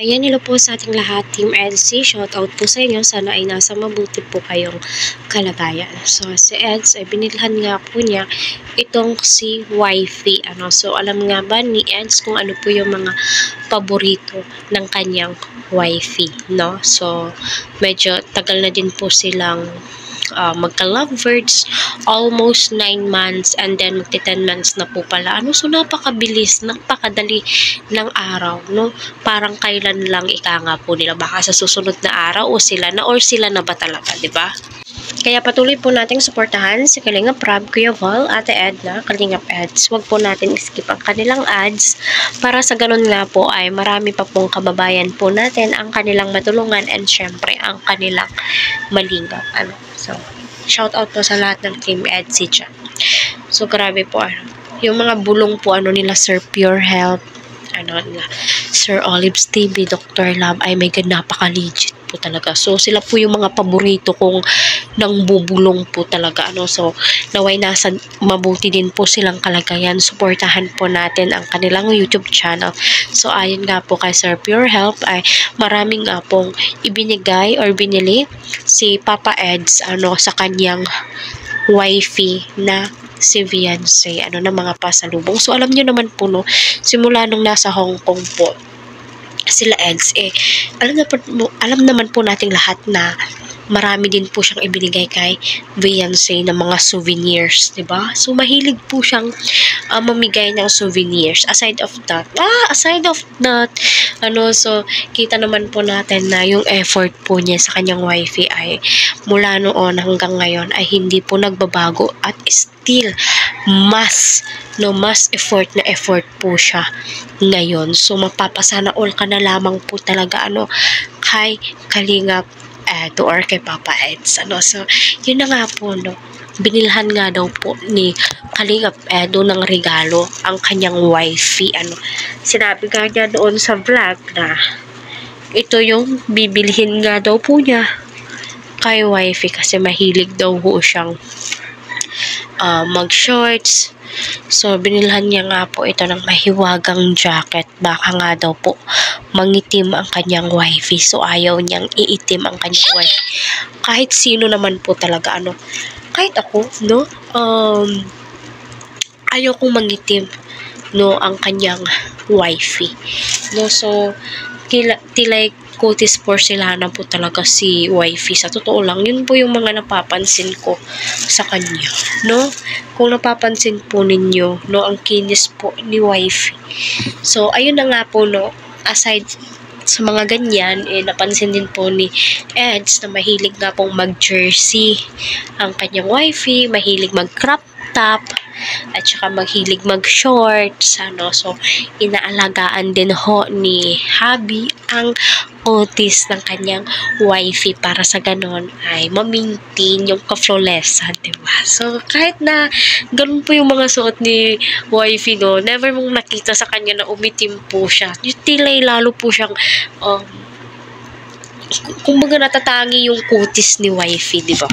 Ayan, hello po sa ating lahat, Team Edsy. Shoutout po sa inyo. Sana ay nasa mabuti po kayong kalagayan. So, si Eds ay binilhan nga po niya itong si Wifey. So, alam nga ba ni Eds kung ano po yung mga paborito ng kanyang Wifey, no? So, medyo tagal na din po silang magka-lovebirds, almost 9 months and then magti 10 months na po pala. So napakabilis, napakadali ng araw, no? Parang kailan lang ika nga po nila, baka sa susunod na araw o sila na ba talaga, di ba? Kaya patuloy po nating suportahan si Kalingap Rab, Kuya Val, Ate Edna, Kalingap Eds. Huwag po natin skip ang kanilang ads para sa ganun nga po ay marami pa pong kababayan po natin ang kanilang matulungan and syempre ang kanilang malingap. So, shout out po sa lahat ng Team Edsy dyan. So, grabe po yung mga bulong po nila Sir Pure Health, Sir Olives TV, Dr. Love, ay may napaka-legit po talaga. So, sila po yung mga paborito kong nang bubulong po talaga. So, naway nasa mabuti din po silang kalagayan. Suportahan po natin ang kanilang YouTube channel. So, ayon nga po kay Sir Pure Health ay maraming nga pong ibinigay or binili si Papa Eds sa kanyang wifey na si Viancy, na mga pasalubong. So, alam nyo naman po, no, simula nung nasa Hong Kong po, sila Eds, alam naman po nating lahat na marami din po siyang ibinigay kay Viancy ng mga souvenirs, diba? So, mahilig po siyang mamigay ng souvenirs. Aside of that, so, kita naman po natin na yung effort po niya sa kanyang wifey ay mula noon hanggang ngayon ay hindi po nagbabago at still mas effort po siya ngayon. So, mapapasana all ka na lamang po talaga kay Kalingap to or kay Papa Eds. So, yun na nga po, no. Binilhan nga daw po ni Kalingap Edo ng regalo ang kanyang wifey. Sinabi nga niya doon sa vlog na ito yung bibilhin nga daw po niya kay wifey kasi mahilig daw po siyang mag-shorts. So, binilhan niya nga po ito ng mahiwagang jacket. Baka nga daw po mangitim ang kanyang wifey. So, ayaw niyang iitim ang kanyang wifey. Kahit sino naman po talaga, kahit ako, no? Ayaw kong mangitim, no, ang kanyang wifey. No, so, tilay kutis porcelana po talaga si wifey. Sa totoo lang, yun po yung mga napapansin ko sa kanya, no? Kung napapansin po ninyo, no, ang kinis po ni wifey. So, ayun na nga po, no, aside sa mga ganyan, napansin din po ni Eds na mahilig nga pong mag-jersey ang kanyang wifey, mahilig mag-crop top, at saka mahilig mag-shorts, So, inaalagaan din ho ni Habi ang kutis ng kanyang wifey para sa ganon ay ma-maintain yung ka-flawlessan, diba? So, kahit na ganun po yung mga suot ni wifey, no, never mong nakita sa kanya na umitim po siya. Yung tilay lalo po siyang kumbaga natatangi yung kutis ni wifey, diba?